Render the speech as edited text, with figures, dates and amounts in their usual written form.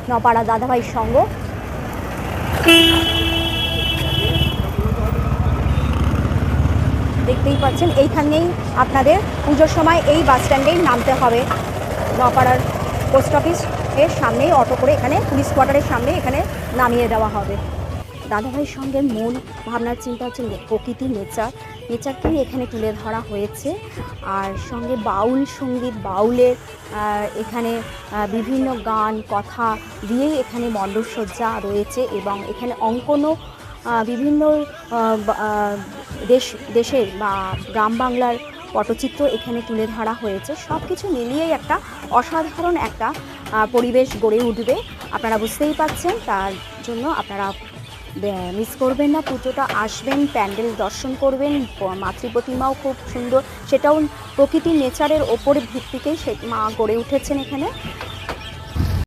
নপাড়া দাদাভাই সংঘ। দেখতেই পাচ্ছেন এইখানেই আপনাদের পুজোর সময় এই বাস স্ট্যান্ডেই নামতে হবে। নপাড়ার পোস্ট অফিস এর সামনেই অটো করে এখানে পুলিশ কোয়ার্টারের সামনে এখানে নামিয়ে দেওয়া হবে। দাদাভাইয়ের সঙ্গে মূল ভাবনার চিন্তা হচ্ছে প্রকৃতি, নেচারকেই এখানে তুলে ধরা হয়েছে। আর সঙ্গে বাউল সঙ্গীত, বাউলের এখানে বিভিন্ন গান কথা দিয়েই এখানে মণ্ডপসজ্জা রয়েছে এবং এখানে অঙ্কনও বিভিন্ন দেশের বা গ্রাম বাংলার পটচিত্র এখানে তুলে ধরা হয়েছে। সব কিছু মিলিয়েই একটা অসাধারণ একটা পরিবেশ গড়ে উঠবে, আপনারা বুঝতেই পাচ্ছেন। তার জন্য আপনারা মিস করবেন না, পুজোটা আসবেন, প্যান্ডেল দর্শন করবেন। মাতৃ প্রতিমাও খুব সুন্দর, সেটাও প্রকৃতির নেচারের ওপর ভিত্তিতেই সে মা গড়ে উঠেছেন এখানে।